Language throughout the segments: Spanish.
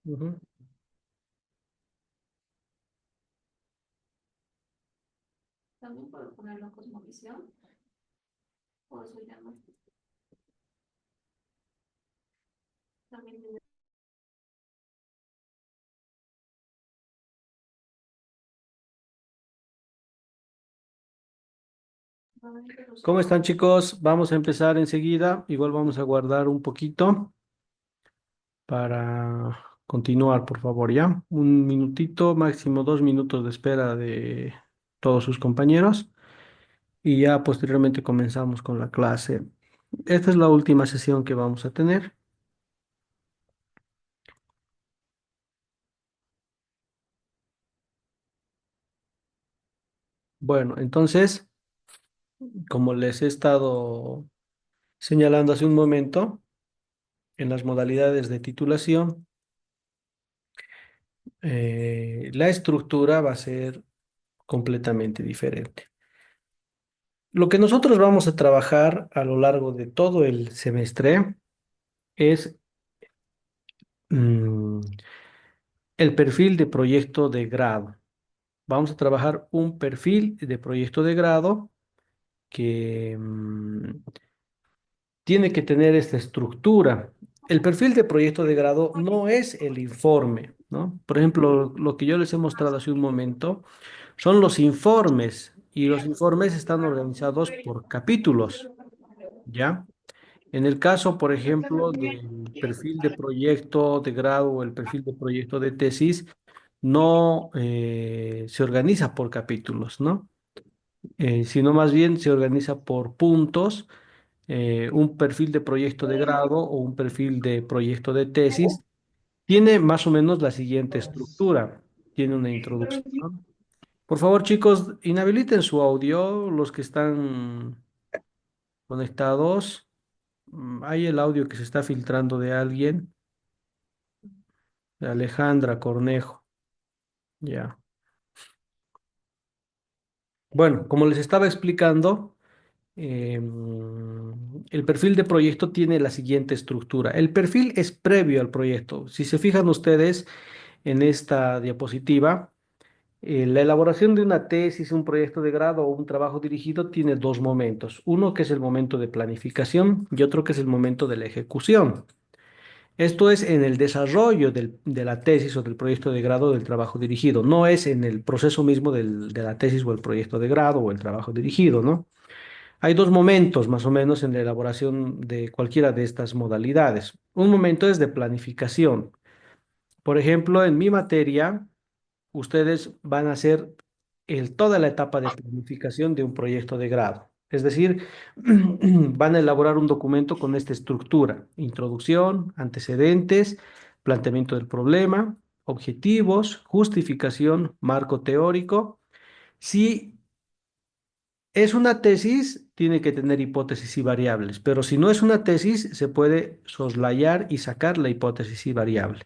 Ujú. También puedo ponerlo cosmovisión, o eso ya no. También tiene nuevamente los ¿Cómo están, soportes. chicos? Vamos a empezar enseguida. Igual vamos a guardar un poquito para continuar, por favor, ¿ya? Un minutito, máximo 2 minutos de espera de todos sus compañeros y ya posteriormente comenzamos con la clase. Esta es la última sesión que vamos a tener. Bueno, entonces, como les he estado señalando hace un momento, en las modalidades de titulación, la estructura va a ser completamente diferente. Lo que nosotros vamos a trabajar a lo largo de todo el semestre es mm, el perfil de proyecto de grado. Vamos a trabajar un perfil de proyecto de grado que tiene que tener esta estructura. El perfil de proyecto de grado no es el informe, ¿no? Por ejemplo, lo que yo les he mostrado hace un momento son los informes y los informes están organizados por capítulos, ¿ya? En el caso, por ejemplo, del perfil de proyecto de grado o el perfil de proyecto de tesis, no se organiza por capítulos, ¿no? Sino más bien se organiza por puntos. Un perfil de proyecto de grado o un perfil de proyecto de tesis tiene más o menos la siguiente estructura. Tiene una introducción. Por favor, chicos, inhabiliten su audio, los que están conectados. Hay el audio que se está filtrando de alguien, de Alejandra Cornejo. Ya. Bueno, como les estaba explicando, el perfil de proyecto tiene la siguiente estructura. El perfil es previo al proyecto. Si se fijan ustedes en esta diapositiva, la elaboración de una tesis, un proyecto de grado o un trabajo dirigido tiene dos momentos. Uno que es el momento de planificación y otro que es el momento de la ejecución. Esto es en el desarrollo de la tesis o del proyecto de grado o del trabajo dirigido, no es en el proceso mismo de la tesis o el proyecto de grado o el trabajo dirigido, ¿no? Hay dos momentos más o menos en la elaboración de cualquiera de estas modalidades. Un momento es de planificación. Por ejemplo, en mi materia, ustedes van a hacer toda la etapa de planificación de un proyecto de grado. Es decir, van a elaborar un documento con esta estructura: introducción, antecedentes, planteamiento del problema, objetivos, justificación, marco teórico. Si es una tesis, tiene que tener hipótesis y variables, pero si no es una tesis, se puede soslayar y sacar la hipótesis y variable.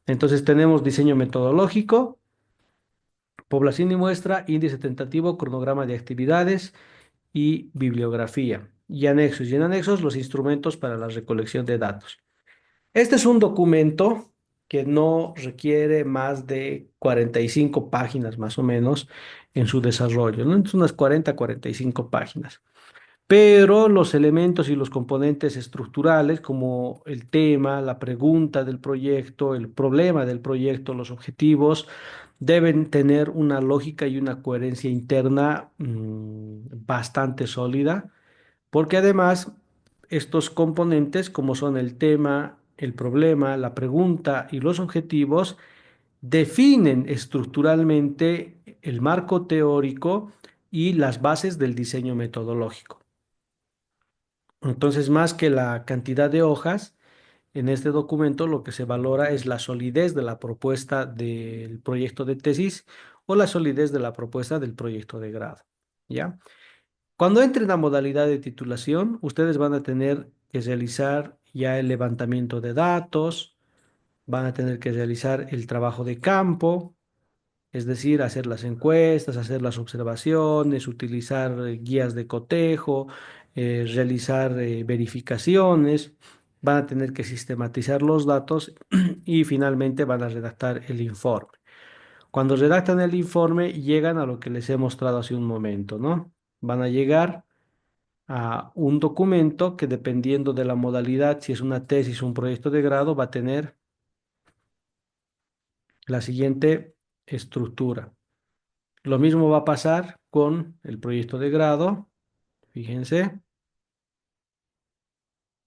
Entonces tenemos diseño metodológico, población y muestra, índice tentativo, cronograma de actividades y bibliografía. Y anexos. Y en anexos los instrumentos para la recolección de datos. Este es un documento que no requiere más de 45 páginas más o menos en su desarrollo, ¿no? Es unas 40, 45 páginas. Pero los elementos y los componentes estructurales, como el tema, la pregunta del proyecto, el problema del proyecto, los objetivos, deben tener una lógica y una coherencia interna bastante sólida, porque además estos componentes, como son el tema, el problema, la pregunta y los objetivos, definen estructuralmente el marco teórico y las bases del diseño metodológico. Entonces, más que la cantidad de hojas, en este documento lo que se valora es la solidez de la propuesta del proyecto de tesis o la solidez de la propuesta del proyecto de grado. ¿Ya? Cuando entren a modalidad de titulación, ustedes van a tener que realizar ya el levantamiento de datos, van a tener que realizar el trabajo de campo, es decir, hacer las encuestas, hacer las observaciones, utilizar guías de cotejo, realizar verificaciones. van a tener que sistematizar los datos y finalmente van a redactar el informe. Cuando redactan el informe, llegan a lo que les he mostrado hace un momento, ¿no? Van a llegar a un documento que dependiendo de la modalidad, si es una tesis o un proyecto de grado, va a tener la siguiente estructura. Lo mismo va a pasar con el proyecto de grado, fíjense,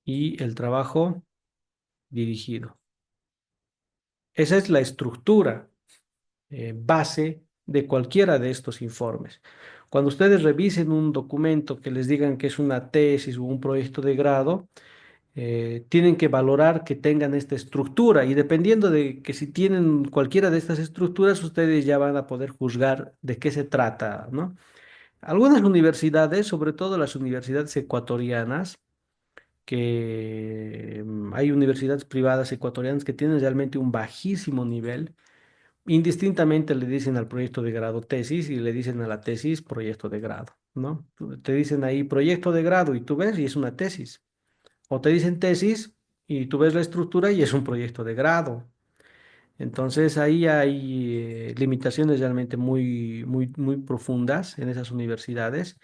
y el trabajo dirigido. Esa es la estructura base de cualquiera de estos informes. Cuando ustedes revisen un documento que les digan que es una tesis o un proyecto de grado, tienen que valorar que tengan esta estructura y dependiendo de que si tienen cualquiera de estas estructuras, ustedes ya van a poder juzgar de qué se trata, ¿no? Algunas universidades, sobre todo las universidades ecuatorianas, que hay universidades privadas ecuatorianas que tienen realmente un bajísimo nivel. Indistintamente le dicen al proyecto de grado tesis y le dicen a la tesis proyecto de grado, ¿no? Te dicen ahí proyecto de grado y tú ves y es una tesis. O te dicen tesis y tú ves la estructura y es un proyecto de grado. Entonces ahí hay limitaciones realmente muy profundas en esas universidades.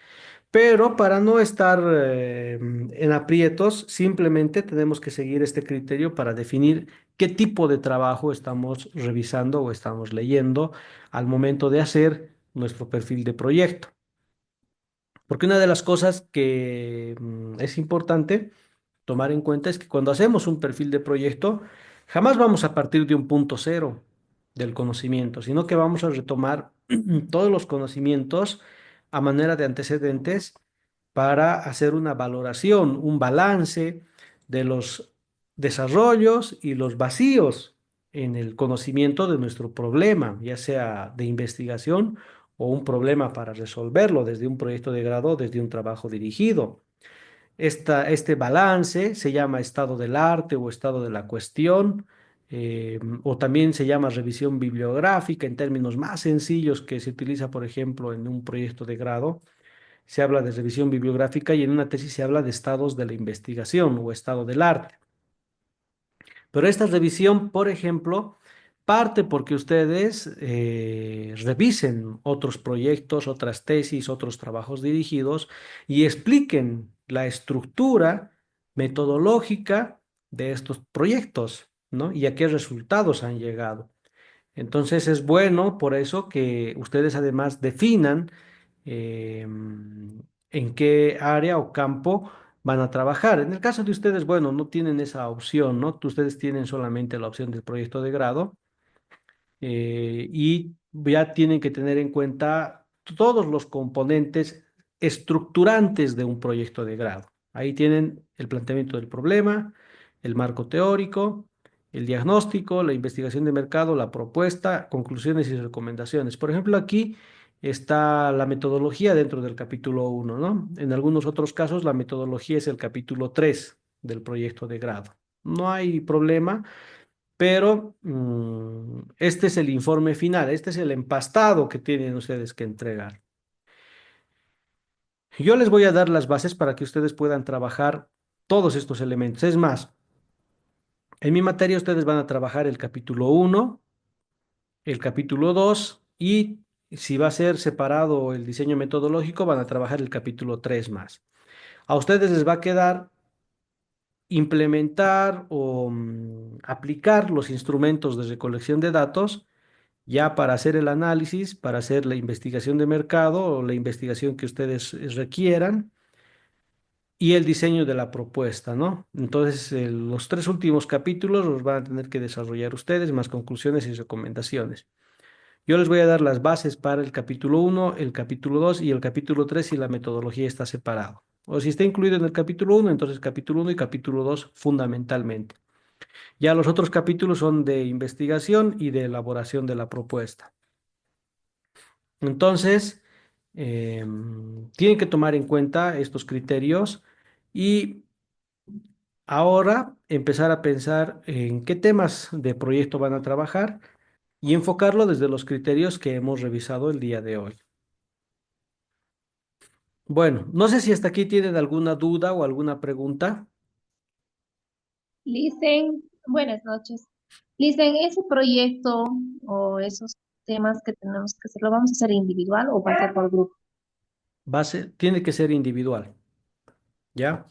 Pero para no estar en aprietos, simplemente tenemos que seguir este criterio para definir qué tipo de trabajo estamos revisando o estamos leyendo al momento de hacer nuestro perfil de proyecto. Porque una de las cosas que es importante tomar en cuenta es que cuando hacemos un perfil de proyecto, jamás vamos a partir de un punto cero del conocimiento, sino que vamos a retomar todos los conocimientos a manera de antecedentes para hacer una valoración, un balance de los desarrollos y los vacíos en el conocimiento de nuestro problema, ya sea de investigación o un problema para resolverlo desde un proyecto de grado o desde un trabajo dirigido. Este balance se llama estado del arte o estado de la cuestión, o también se llama revisión bibliográfica en términos más sencillos que se utiliza, por ejemplo, en un proyecto de grado. Se habla de revisión bibliográfica y en una tesis se habla de estados de la investigación o estado del arte. Pero esta revisión, por ejemplo, parte porque ustedes revisen otros proyectos, otras tesis, otros trabajos dirigidos y expliquen la estructura metodológica de estos proyectos, ¿no? Y a qué resultados han llegado. Entonces es bueno por eso que ustedes además definan en qué área o campo van a trabajar. En el caso de ustedes, bueno, no tienen esa opción, ¿no? Ustedes tienen solamente la opción del proyecto de grado y ya tienen que tener en cuenta todos los componentes estructurantes de un proyecto de grado. Ahí tienen el planteamiento del problema, el marco teórico, el diagnóstico, la investigación de mercado, la propuesta, conclusiones y recomendaciones. Por ejemplo, aquí está la metodología dentro del capítulo 1, ¿no? En algunos otros casos, la metodología es el capítulo 3 del proyecto de grado. No hay problema, pero este es el informe final, este es el empastado que tienen ustedes que entregar. Yo les voy a dar las bases para que ustedes puedan trabajar todos estos elementos. Es más, en mi materia ustedes van a trabajar el capítulo 1, el capítulo 2 y si va a ser separado el diseño metodológico, van a trabajar el capítulo 3 más. A ustedes les va a quedar implementar o aplicar los instrumentos de recolección de datos ya para hacer el análisis, para hacer la investigación de mercado o la investigación que ustedes requieran y el diseño de la propuesta, ¿no? Entonces, los tres últimos capítulos los van a tener que desarrollar ustedes, más conclusiones y recomendaciones. Yo les voy a dar las bases para el capítulo 1, el capítulo 2 y el capítulo 3 si la metodología está separado. O si está incluido en el capítulo 1, entonces capítulo 1 y capítulo 2 fundamentalmente. Ya los otros capítulos son de investigación y de elaboración de la propuesta. Entonces, tienen que tomar en cuenta estos criterios y ahora empezar a pensar en qué temas de proyecto van a trabajar y enfocarlo desde los criterios que hemos revisado el día de hoy. Bueno, no sé si hasta aquí tienen alguna duda o alguna pregunta. Licen, buenas noches. Licen, ese proyecto o esos temas que tenemos que hacer, ¿lo vamos a hacer individual o va a ser por grupo? Tiene que ser individual, ¿ya?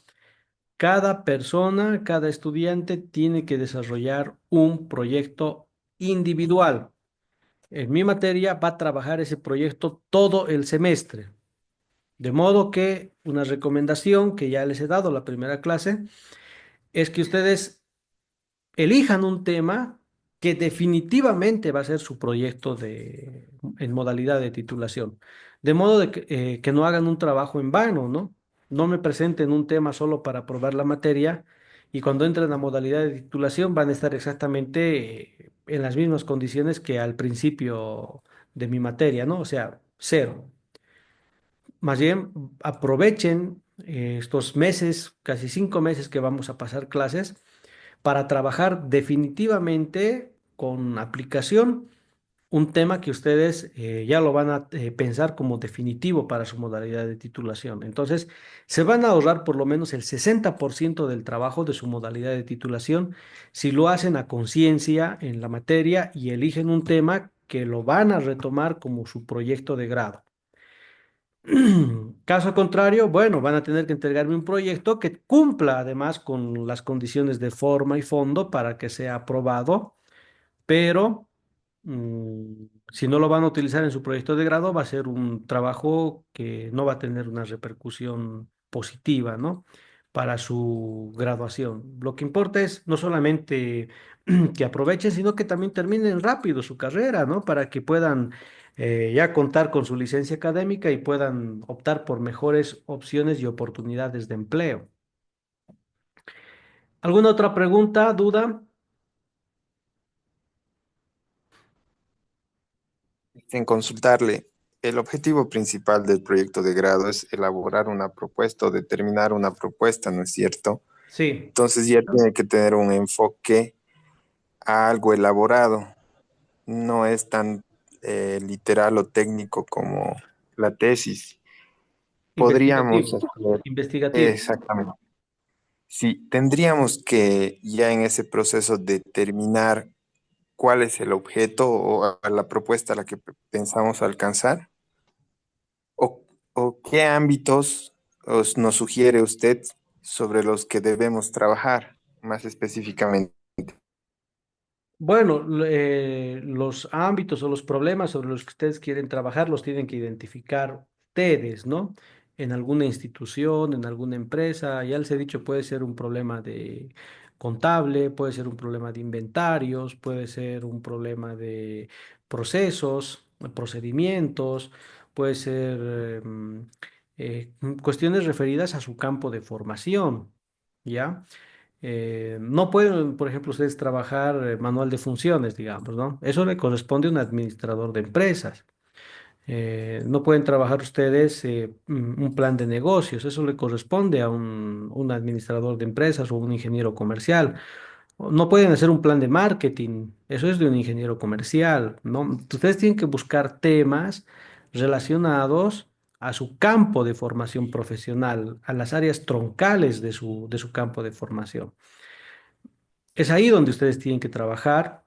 Cada persona, cada estudiante tiene que desarrollar un proyecto individual. En mi materia va a trabajar ese proyecto todo el semestre. De modo que una recomendación que ya les he dado la primera clase es que ustedes elijan un tema que definitivamente va a ser su proyecto en modalidad de titulación. De modo que no hagan un trabajo en vano, ¿no? No me presenten un tema solo para probar la materia y cuando entren a modalidad de titulación van a estar exactamente en las mismas condiciones que al principio de mi materia, ¿no? O sea, cero. Más bien, aprovechen estos meses, casi 5 meses que vamos a pasar clases para trabajar definitivamente con aplicación un tema que ustedes ya lo van a pensar como definitivo para su modalidad de titulación. Entonces, se van a ahorrar por lo menos el 60% del trabajo de su modalidad de titulación si lo hacen a conciencia en la materia y eligen un tema que lo van a retomar como su proyecto de grado. Caso contrario, bueno, van a tener que entregarme un proyecto que cumpla además con las condiciones de forma y fondo para que sea aprobado, pero si no lo van a utilizar en su proyecto de grado, va a ser un trabajo que no va a tener una repercusión positiva, ¿no? Para su graduación. Lo que importa es no solamente que aprovechen, sino que también terminen rápido su carrera, ¿no? Para que puedan ya contar con su licencia académica y puedan optar por mejores opciones y oportunidades de empleo. ¿Alguna otra pregunta, duda? En consultarle, el objetivo principal del proyecto de grado es elaborar una propuesta o determinar una propuesta, ¿no es cierto? Sí. Entonces ya tiene que tener un enfoque a algo elaborado, no es tan literal o técnico como la tesis. Podríamos Investigativo. hacer Investigativo. exactamente. Sí, tendríamos que ya en ese proceso determinar cuál es el objeto o la propuesta a la que pensamos alcanzar o, o qué ámbitos nos sugiere usted sobre los que debemos trabajar más específicamente. Bueno, los ámbitos o los problemas sobre los que ustedes quieren trabajar los tienen que identificar ustedes, ¿no? En alguna institución, en alguna empresa. Ya les he dicho, puede ser un problema de contable, puede ser un problema de inventarios, puede ser un problema de procesos, procedimientos, puede ser cuestiones referidas a su campo de formación, ¿ya? No pueden, por ejemplo, ustedes trabajar manual de funciones, digamos, ¿no? Eso le corresponde a un administrador de empresas. No pueden trabajar ustedes un plan de negocios, eso le corresponde a un administrador de empresas o un ingeniero comercial. No pueden hacer un plan de marketing, eso es de un ingeniero comercial, ¿no? Ustedes tienen que buscar temas relacionados a su campo de formación profesional, a las áreas troncales de su campo de formación. Es ahí donde ustedes tienen que trabajar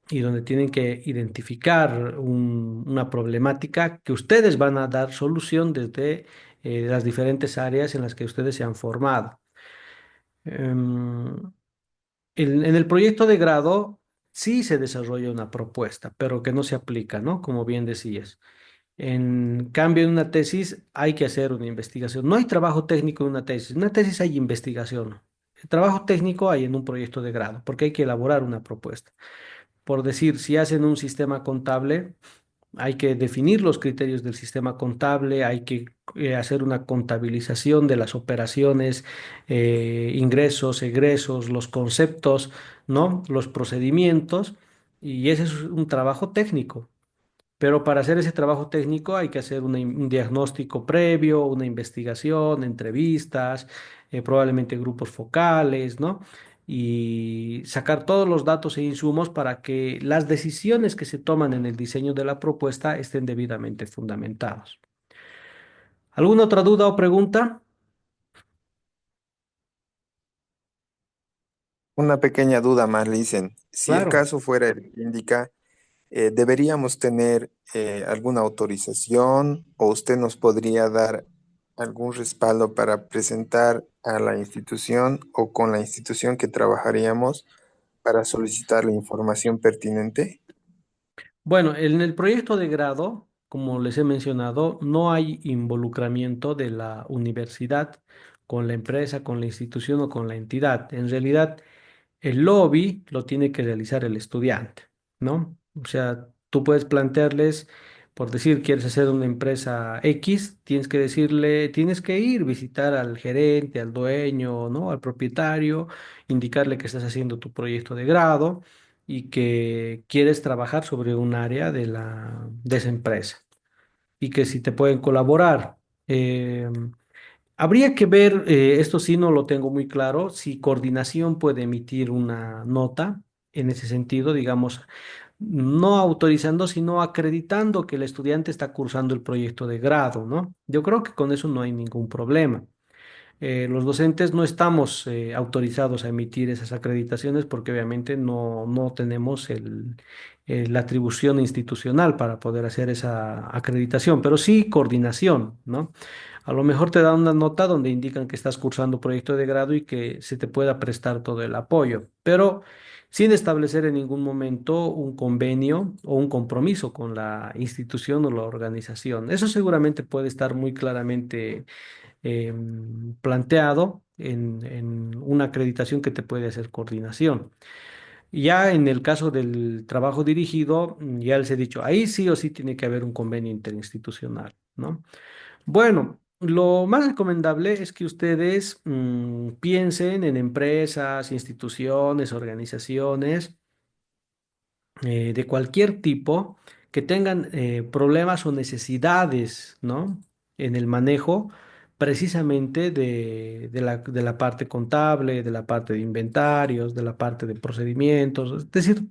y donde tienen que identificar una problemática que ustedes van a dar solución desde las diferentes áreas en las que ustedes se han formado. Em, en el proyecto de grado sí se desarrolla una propuesta, pero que no se aplica, ¿no? Como bien decías. En cambio, en una tesis hay que hacer una investigación. No hay trabajo técnico en una tesis. En una tesis hay investigación. El trabajo técnico hay en un proyecto de grado, porque hay que elaborar una propuesta. Por decir, si hacen un sistema contable, hay que definir los criterios del sistema contable, hay que hacer una contabilización de las operaciones, ingresos, egresos, los conceptos, ¿no? Los procedimientos, y ese es un trabajo técnico. Pero para hacer ese trabajo técnico hay que hacer un diagnóstico previo, una investigación, entrevistas, probablemente grupos focales, ¿no? Y sacar todos los datos e insumos para que las decisiones que se toman en el diseño de la propuesta estén debidamente fundamentadas. ¿Alguna otra duda o pregunta? Una pequeña duda más, le dicen, si el Claro. caso fuera el que indica, ¿deberíamos tener alguna autorización o usted nos podría dar algún respaldo para presentar a la institución o con la institución que trabajaríamos para solicitar la información pertinente? Bueno, en el proyecto de grado, como les he mencionado, no hay involucramiento de la universidad con la empresa, con la institución o con la entidad. En realidad, el lobby lo tiene que realizar el estudiante, ¿no? O sea, tú puedes plantearles, por decir, quieres hacer una empresa X, tienes que decirle, tienes que ir, visitar al gerente, al dueño, ¿no? Al propietario, indicarle que estás haciendo tu proyecto de grado y que quieres trabajar sobre un área de esa empresa y que si te pueden colaborar. Habría que ver, esto sí no lo tengo muy claro, si coordinación puede emitir una nota en ese sentido, digamos, no autorizando, sino acreditando que el estudiante está cursando el proyecto de grado, ¿no? Yo creo que con eso no hay ningún problema. Los docentes no estamos autorizados a emitir esas acreditaciones porque obviamente no tenemos la atribución institucional para poder hacer esa acreditación, pero sí coordinación, ¿no? A lo mejor te dan una nota donde indican que estás cursando proyecto de grado y que se te pueda prestar todo el apoyo, pero sin establecer en ningún momento un convenio o un compromiso con la institución o la organización. Eso seguramente puede estar muy claramente planteado en una acreditación que te puede hacer coordinación. Ya en el caso del trabajo dirigido, ya les he dicho, ahí sí o sí tiene que haber un convenio interinstitucional, ¿no? Bueno, lo más recomendable es que ustedes piensen en empresas, instituciones, organizaciones de cualquier tipo que tengan problemas o necesidades, ¿no? En el manejo precisamente de la parte contable, de la parte de inventarios, de la parte de procedimientos, es decir,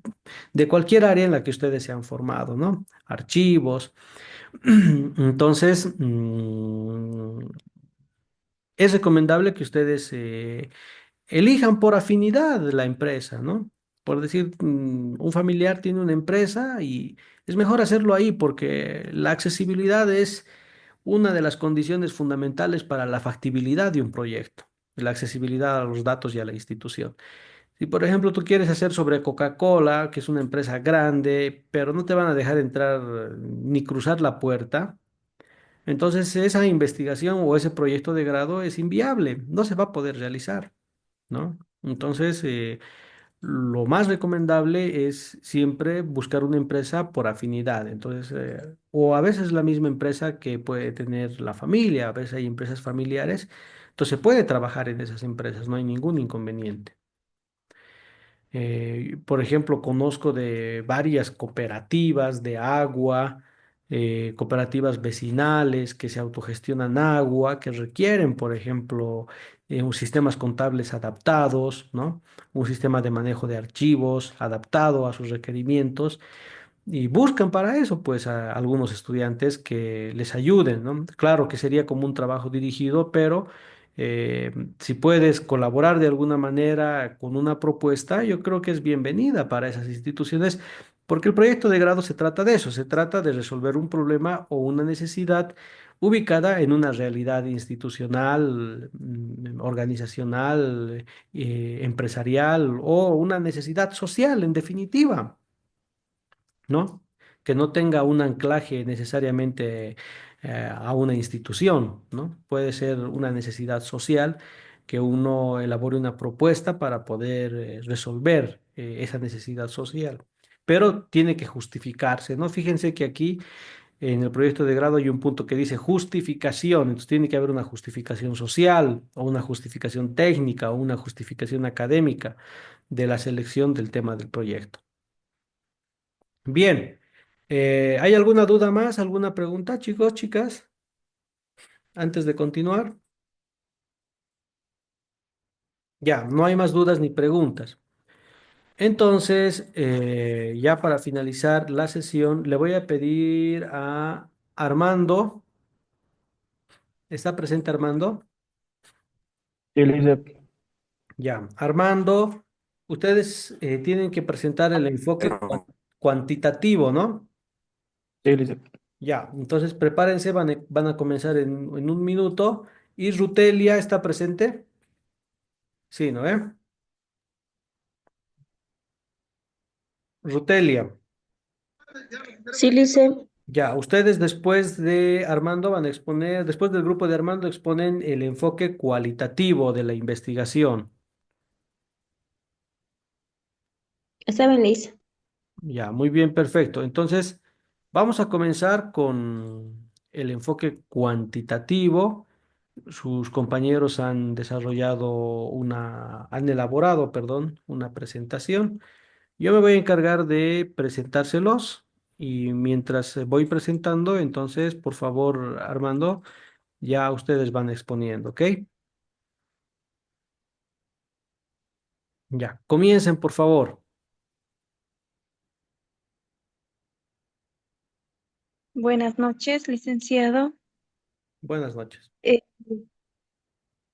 de cualquier área en la que ustedes se han formado, ¿no? Archivos. Entonces, es recomendable que ustedes elijan por afinidad la empresa, ¿no? Por decir, un familiar tiene una empresa y es mejor hacerlo ahí porque la accesibilidad es una de las condiciones fundamentales para la factibilidad de un proyecto, la accesibilidad a los datos y a la institución. Si, por ejemplo, tú quieres hacer sobre Coca-Cola, que es una empresa grande, pero no te van a dejar entrar ni cruzar la puerta, entonces esa investigación o ese proyecto de grado es inviable, no se va a poder realizar, ¿no? Entonces, lo más recomendable es siempre buscar una empresa por afinidad. Entonces, o a veces la misma empresa que puede tener la familia, a veces hay empresas familiares, entonces se puede trabajar en esas empresas, no hay ningún inconveniente. Por ejemplo, conozco de varias cooperativas de agua, cooperativas vecinales que se autogestionan agua, que requieren, por ejemplo, sistemas contables adaptados, ¿no? Un sistema de manejo de archivos adaptado a sus requerimientos y buscan para eso, pues, a algunos estudiantes que les ayuden, ¿no? Claro que sería como un trabajo dirigido, pero si puedes colaborar de alguna manera con una propuesta, yo creo que es bienvenida para esas instituciones, porque el proyecto de grado se trata de eso, se trata de resolver un problema o una necesidad ubicada en una realidad institucional, organizacional, empresarial o una necesidad social, en definitiva. ¿No? Que no tenga un anclaje necesariamente a una institución, ¿no? Puede ser una necesidad social que uno elabore una propuesta para poder resolver esa necesidad social. Pero tiene que justificarse, ¿no? Fíjense que aquí en el proyecto de grado hay un punto que dice justificación, entonces tiene que haber una justificación social o una justificación técnica o una justificación académica de la selección del tema del proyecto. Bien, ¿hay alguna duda más, alguna pregunta, chicos, chicas, antes de continuar? Ya, no hay más dudas ni preguntas. Entonces, ya para finalizar la sesión, le voy a pedir a Armando, ¿está presente Armando? Sí, Elizabeth. Ya, Armando. Ustedes tienen que presentar el enfoque Pero, cuantitativo, ¿no? Sí, listo. Ya, entonces prepárense, van a comenzar en un minuto. ¿Y Rutelia está presente? Sí, ¿no? Rutelia. Sí, Lice. Ya, ustedes después de Armando van a exponer, después del grupo de Armando exponen el enfoque cualitativo de la investigación. Está bien, Lice. Ya, muy bien, perfecto. Entonces, vamos a comenzar con el enfoque cuantitativo. Sus compañeros han han elaborado, perdón, una presentación. Yo me voy a encargar de presentárselos y mientras voy presentando, entonces, por favor, Armando, ya ustedes van exponiendo, ¿ok? Ya, comiencen, por favor. Buenas noches, licenciado. Buenas noches. Eh,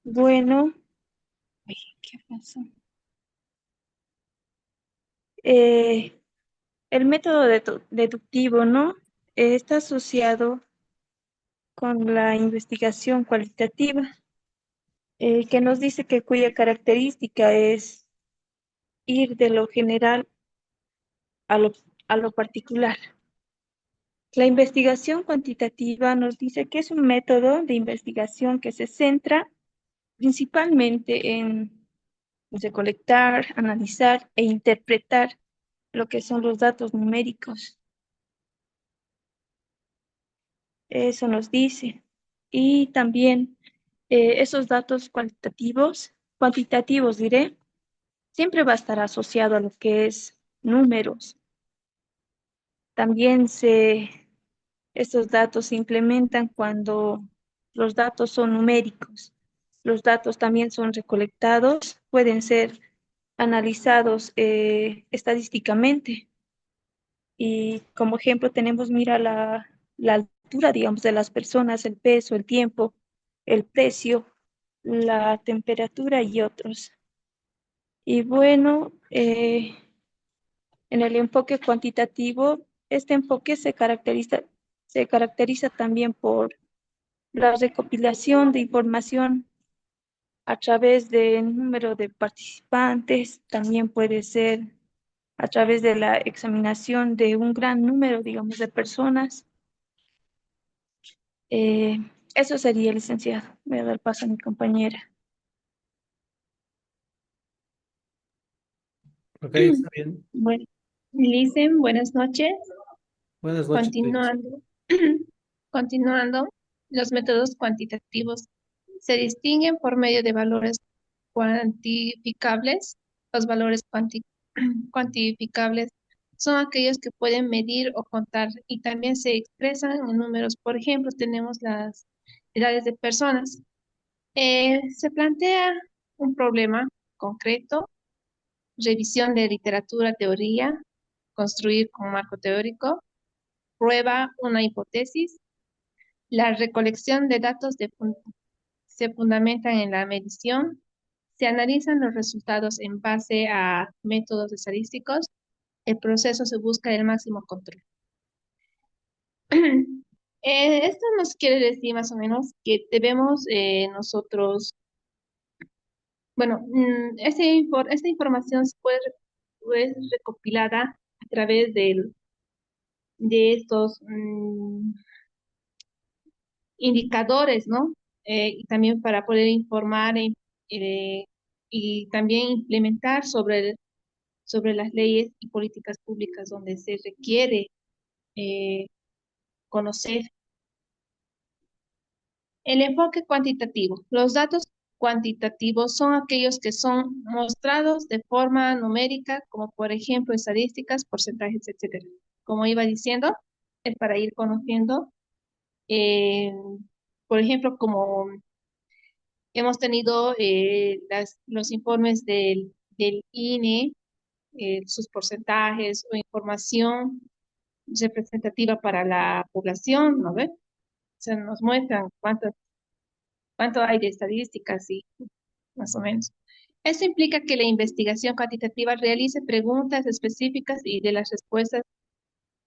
bueno, ay, ¿qué pasó? Eh, el método deductivo, ¿no? Está asociado con la investigación cualitativa, que nos dice que cuya característica es ir de lo general a a lo particular. La investigación cuantitativa nos dice que es un método de investigación que se centra principalmente en recolectar, analizar e interpretar lo que son los datos numéricos. Eso nos dice. Y también esos datos cuantitativos diré, siempre va a estar asociado a lo que es números. También estos datos se implementan cuando los datos son numéricos. Los datos también son recolectados, pueden ser analizados estadísticamente. Y como ejemplo tenemos, mira, la altura, digamos, de las personas, el peso, el tiempo, el precio, la temperatura y otros. Y bueno, en el enfoque cuantitativo, este enfoque se caracteriza también por la recopilación de información a través del número de participantes, también puede ser a través de la examinación de un gran número, digamos, de personas. Eh, Eso sería, licenciado. Voy a dar paso a mi compañera. Ok, está bien. Bueno, Licen, buenas noches. Buenas noches, Luis. Continuando, continuando, los métodos cuantitativos se distinguen por medio de valores cuantificables. Los valores cuantificables son aquellos que pueden medir o contar y también se expresan en números. Por ejemplo, tenemos las edades de personas. Se plantea un problema concreto, revisión de literatura, teoría, construir con marco teórico, prueba una hipótesis. La recolección de datos se fundamentan en la medición, se analizan los resultados en base a métodos estadísticos, el proceso se busca el máximo control. Esto nos quiere decir más o menos que debemos nosotros, bueno, esta información se puede recopilada a través de estos indicadores, ¿no? Y también para poder informar eh, y también implementar sobre las leyes y políticas públicas donde se requiere eh, conocer el enfoque cuantitativo. Los datos cuantitativos son aquellos que son mostrados de forma numérica, como por ejemplo estadísticas, porcentajes, etcétera. Como iba diciendo, es para ir conociendo, eh, por ejemplo, como hemos tenido los informes del INE, sus porcentajes o información representativa para la población, ¿no ve? Se nos muestran cuánto hay de estadísticas y más o menos. Esto implica que la investigación cuantitativa realice preguntas específicas y de las respuestas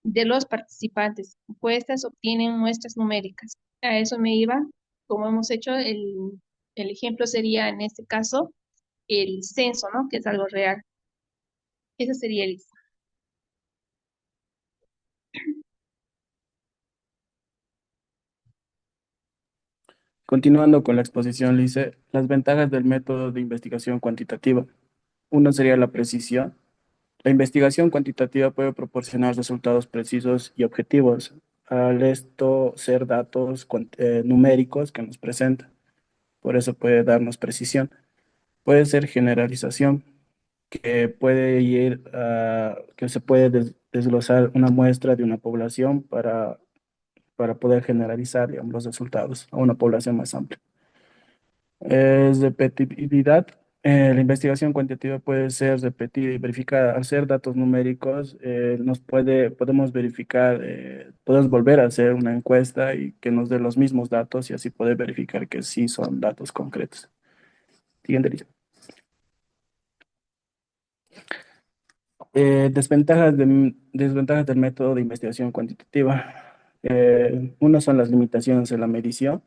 de los participantes. Encuestas obtienen muestras numéricas. A eso me iba. Como hemos hecho, el ejemplo sería en este caso el censo, ¿no? Que es algo real. Eso sería el... Continuando con la exposición, Lice, las ventajas del método de investigación cuantitativa. Uno sería la precisión. La investigación cuantitativa puede proporcionar resultados precisos y objetivos, al esto ser datos numéricos que nos presentan. Por eso puede darnos precisión. Puede ser generalización, que puede ir que se puede desglosar una muestra de una población para poder generalizar, digamos, los resultados a una población más amplia. Es repetibilidad. La investigación cuantitativa puede ser repetida y verificada. Al ser datos numéricos, podemos verificar, podemos volver a hacer una encuesta y que nos dé los mismos datos y así poder verificar que sí son datos concretos. Siguiente, Lisa. Desventajas del método de investigación cuantitativa. Una son las limitaciones en la medición.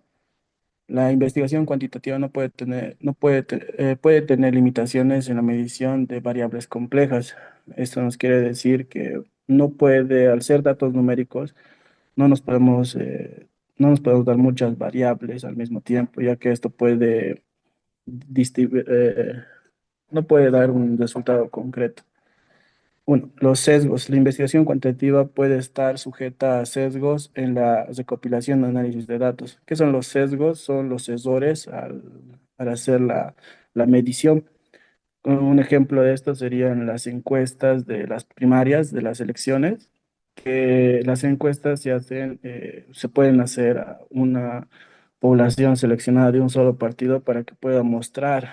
La investigación cuantitativa no puede tener, no puede, te- puede tener limitaciones en la medición de variables complejas. Esto nos quiere decir que no puede, al ser datos numéricos, no nos podemos, eh, no nos podemos dar muchas variables al mismo tiempo, ya que esto no puede dar un resultado concreto. Uno, los sesgos. La investigación cuantitativa puede estar sujeta a sesgos en la recopilación y análisis de datos. ¿Qué son los sesgos? Son los sesores al hacer la medición. Un ejemplo de esto serían las encuestas de las primarias, de las elecciones, que las encuestas se pueden hacer a una población seleccionada de un solo partido para que pueda mostrar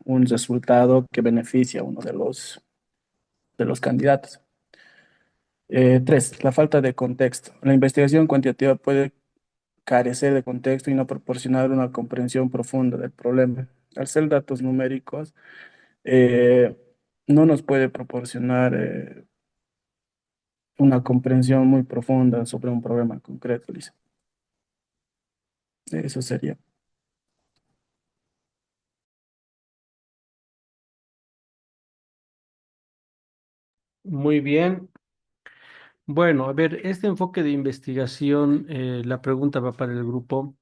un resultado que beneficia a uno de los candidatos. Tres, la falta de contexto. La investigación cuantitativa puede carecer de contexto y no proporcionar una comprensión profunda del problema. Al ser datos numéricos, eh, no nos puede proporcionar una comprensión muy profunda sobre un problema concreto, Lisa. Eso sería. Muy bien. Bueno, a ver, este enfoque de investigación, la pregunta va para el grupo.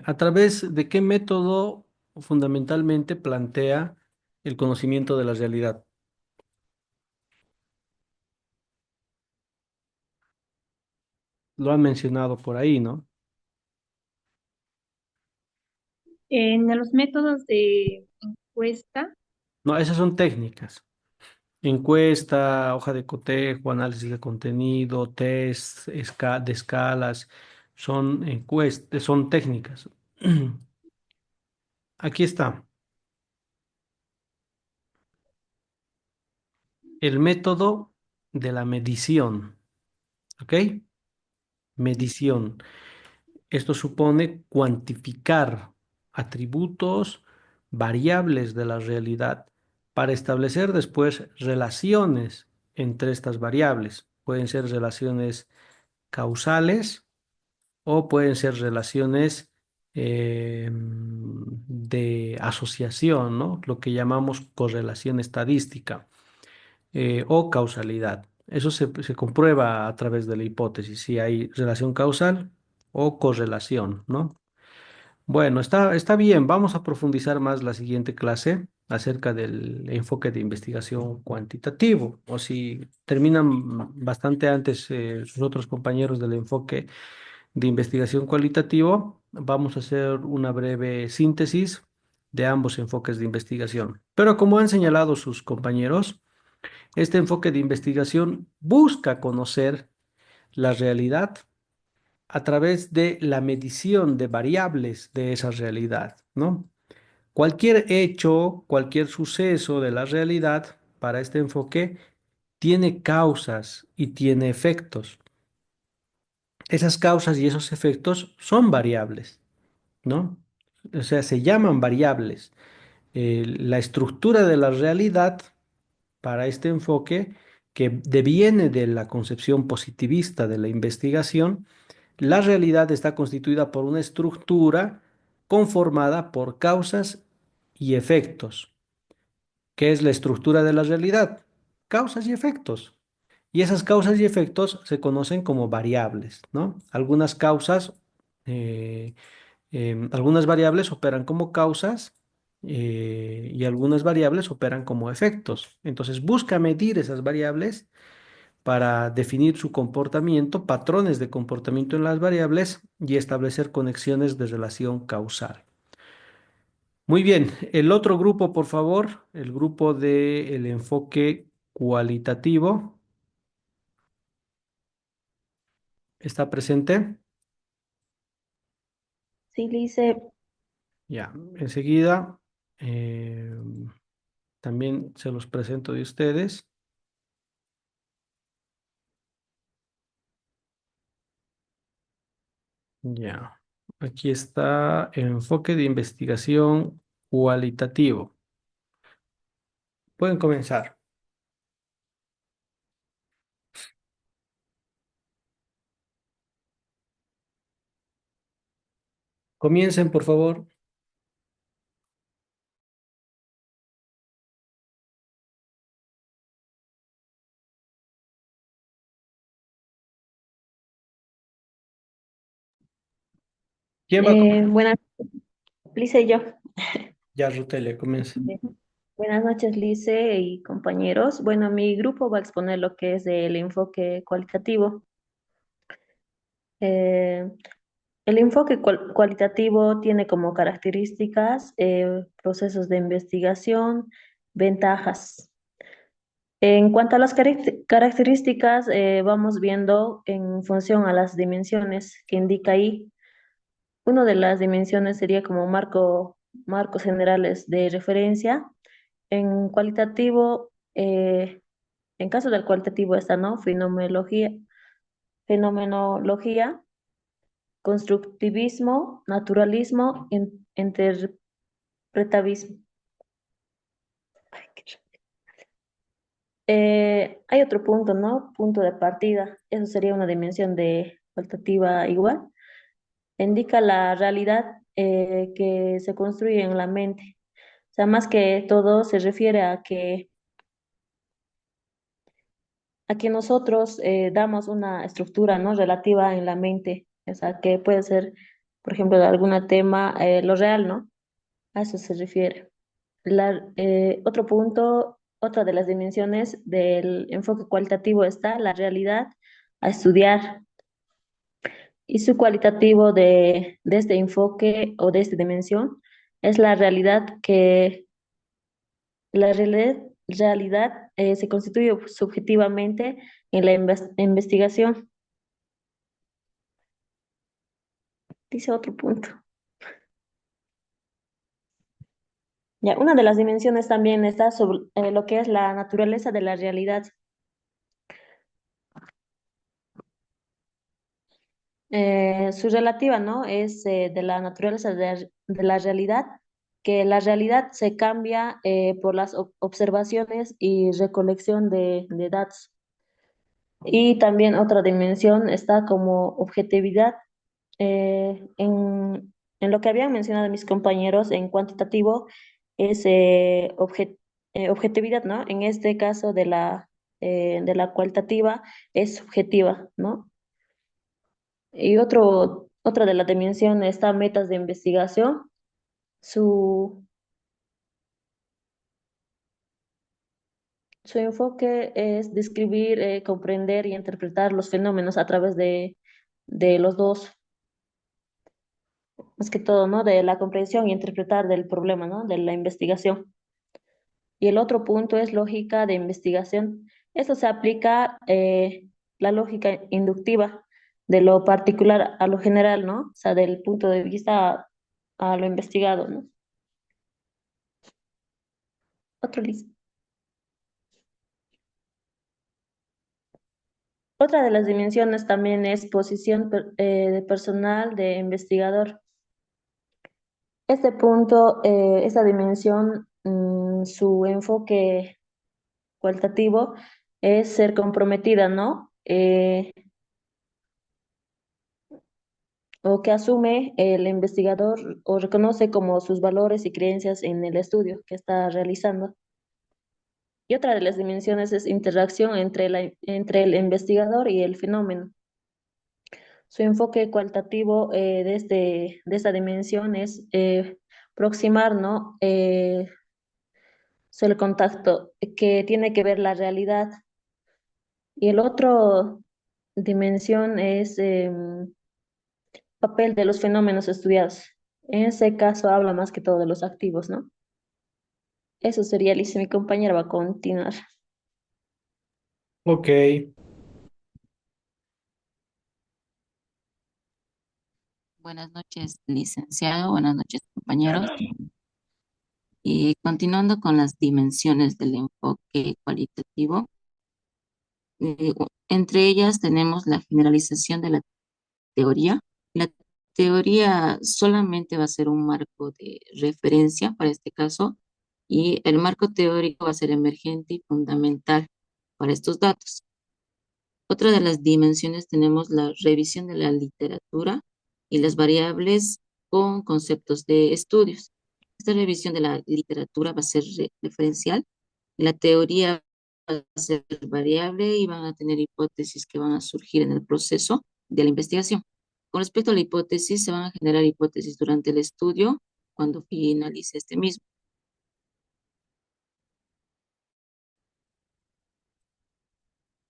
¿A través de qué método fundamentalmente plantea el conocimiento de la realidad? Lo han mencionado por ahí, ¿no? En los métodos de encuesta, No, esas son técnicas. Encuesta, hoja de cotejo, análisis de contenido, test de escalas, son encuestas, son técnicas. Aquí está. El método de la medición, ¿ok? Medición. Esto supone cuantificar atributos, variables de la realidad para establecer después relaciones entre estas variables. Pueden ser relaciones causales o pueden ser relaciones de asociación, ¿no? Lo que llamamos correlación estadística o causalidad. Eso se comprueba a través de la hipótesis, si hay relación causal o correlación, ¿no? Bueno, está bien. Vamos a profundizar más la siguiente clase acerca del enfoque de investigación cuantitativo. O si terminan bastante antes sus otros compañeros del enfoque de investigación cualitativo, vamos a hacer una breve síntesis de ambos enfoques de investigación. Pero como han señalado sus compañeros, este enfoque de investigación busca conocer la realidad a través de la medición de variables de esa realidad, ¿no? Cualquier hecho, cualquier suceso de la realidad para este enfoque tiene causas y tiene efectos. Esas causas y esos efectos son variables, ¿no? o sea, se llaman variables. La estructura de la realidad para este enfoque, que deviene de la concepción positivista de la investigación, la realidad está constituida por una estructura conformada por causas y efectos. ¿Qué es la estructura de la realidad? Causas y efectos. Y esas causas y efectos se conocen como variables, ¿no? Algunas causas, eh, algunas variables operan como causas y algunas variables operan como efectos. Entonces busca medir esas variables para definir su comportamiento, patrones de comportamiento en las variables y establecer conexiones de relación causal. Muy bien, el otro grupo, por favor, el grupo del enfoque cualitativo, ¿está presente? Sí, Lice. Ya, enseguida también se los presento de ustedes. Ya, aquí está enfoque de investigación cualitativo. Pueden comenzar. Comiencen, por favor. ¿Quién va a comenzar? Buenas, Lice y yo. Ya, Rutelia, comienza. Buenas noches, Lice y compañeros. Bueno, mi grupo va a exponer lo que es el enfoque cualitativo. Eh, el enfoque cualitativo tiene como características procesos de investigación, ventajas. En cuanto a las características, vamos viendo en función a las dimensiones que indica ahí. Una de las dimensiones sería como marcos generales de referencia. En cualitativo, en caso del cualitativo está, ¿no? Fenomenología, constructivismo, naturalismo, interpretavismo. Hay otro punto, ¿no? Punto de partida. Eso sería una dimensión de cualitativa igual. Indica la realidad que se construye en la mente. O sea, más que todo se refiere a que nosotros damos una estructura, ¿no? Relativa en la mente. O sea, que puede ser, por ejemplo, de algún tema, lo real, ¿no? A eso se refiere. Otro punto, otra de las dimensiones del enfoque cualitativo está la realidad a estudiar. Y su cualitativo de este enfoque o de esta dimensión es la realidad se constituye subjetivamente en la investigación. Dice otro punto. Ya, una de las dimensiones también está sobre lo que es la naturaleza de la realidad. Su relativa, ¿no? Es de la naturaleza de la realidad, que la realidad se cambia por las observaciones y recolección de datos. Y también otra dimensión está como objetividad. En lo que habían mencionado mis compañeros en cuantitativo es objetividad, ¿no? En este caso de la cualitativa es subjetiva, ¿no? Y otra de la dimensión está metas de investigación. Su, su enfoque es describir, comprender y interpretar los fenómenos a través de los dos, más que todo, ¿no? De la comprensión y interpretar del problema, ¿no? De la investigación. Y el otro punto es lógica de investigación. Esto se aplica la lógica inductiva de lo particular a lo general, ¿no? O sea, del punto de vista a lo investigado, ¿no? Otro listo. Otra de las dimensiones también es posición de personal de investigador. Este punto, esta dimensión, su enfoque cualitativo es ser comprometida, ¿no? O que asume el investigador o reconoce como sus valores y creencias en el estudio que está realizando. Y otra de las dimensiones es interacción entre el investigador y el fenómeno. Su enfoque cualitativo de esta dimensión es proximar, ¿no? El contacto que tiene que ver la realidad. Y el otro dimensión es papel de los fenómenos estudiados. En ese caso habla más que todo de los activos, ¿no? Eso sería, Alicia, mi compañera va a continuar. Ok, Buenas noches, licenciado. Buenas noches, compañeros. Y continuando con las dimensiones del enfoque cualitativo, entre ellas tenemos la generalización de la teoría. La teoría solamente va a ser un marco de referencia para este caso y el marco teórico va a ser emergente y fundamental para estos datos. Otra de las dimensiones tenemos la revisión de la literatura y las variables con conceptos de estudios. Esta revisión de la literatura va a ser referencial, la teoría va a ser variable y van a tener hipótesis que van a surgir en el proceso de la investigación. Con respecto a la hipótesis, se van a generar hipótesis durante el estudio cuando finalice este mismo.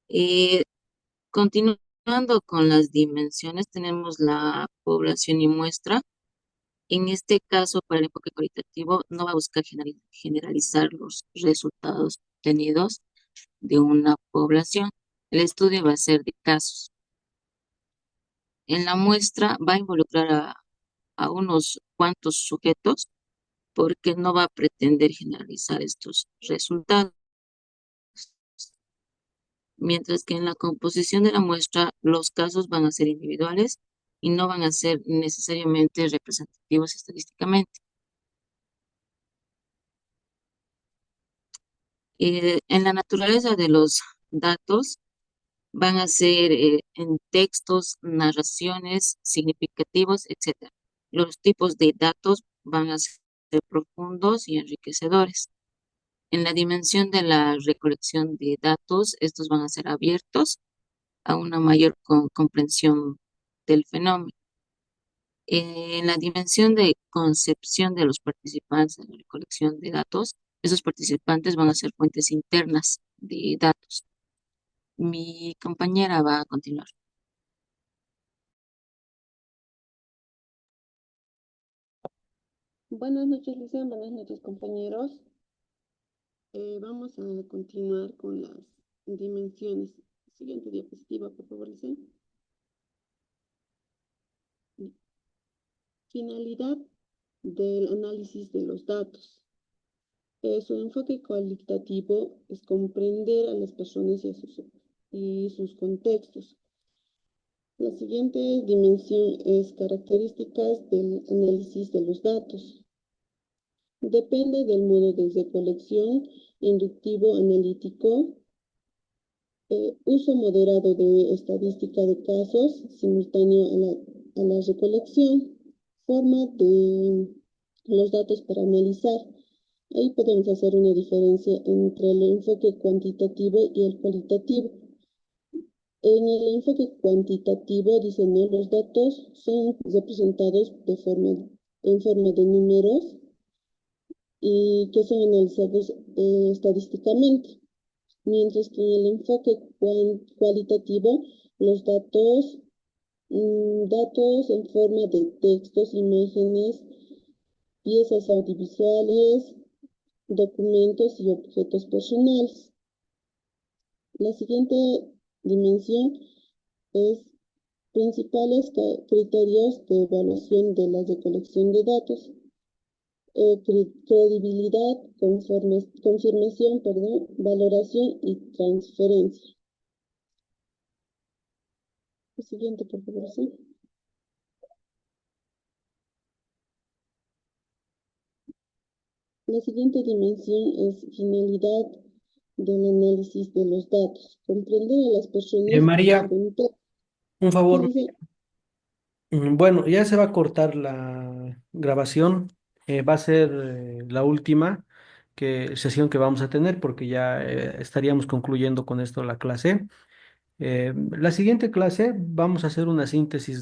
Eh, Continuando con las dimensiones, tenemos la población y muestra. En este caso, para el enfoque cualitativo, no va a buscar generalizar los resultados obtenidos de una población. El estudio va a ser de casos. En la muestra va a involucrar a unos cuantos sujetos porque no va a pretender generalizar estos resultados. Mientras que en la composición de la muestra los casos van a ser individuales y no van a ser necesariamente representativos estadísticamente. En la naturaleza de los datos van a ser en textos, narraciones, significativos, etcétera. Los tipos de datos van a ser profundos y enriquecedores. En la dimensión de la recolección de datos, estos van a ser abiertos a una mayor comprensión del fenómeno. En la dimensión de concepción de los participantes en la recolección de datos, esos participantes van a ser fuentes internas de datos. Mi compañera va a continuar. Buenas noches, Luciana. Buenas noches, compañeros. Vamos a continuar con las dimensiones. Siguiente diapositiva, por favor, Luciana. Finalidad del análisis de los datos. Su enfoque cualitativo es comprender a las personas y sus contextos. La siguiente dimensión es características del análisis de los datos. Depende del modo de recolección, inductivo, analítico, uso moderado de estadística de casos, simultáneo a la recolección, forma de los datos para analizar. Ahí podemos hacer una diferencia entre el enfoque cuantitativo y el cualitativo. En el enfoque cuantitativo, dicen, ¿no? Los datos son representados en forma de números y que son analizados estadísticamente. Mientras que en el enfoque cualitativo, los datos en forma de textos, imágenes, piezas audiovisuales, documentos y objetos personales. La siguiente dimensión es principales criterios de evaluación de la recolección de datos. Credibilidad, confirmación, valoración y transferencia. El siguiente, por favor, sí. La siguiente dimensión es finalidad del análisis de los datos. Comprender a las personas en su María, contexto. un Sí, favor. sí, sí. Bueno, ya se va a cortar la grabación. Va a ser la última sesión que vamos a tener porque ya estaríamos concluyendo con esto la clase. La siguiente clase vamos a hacer una síntesis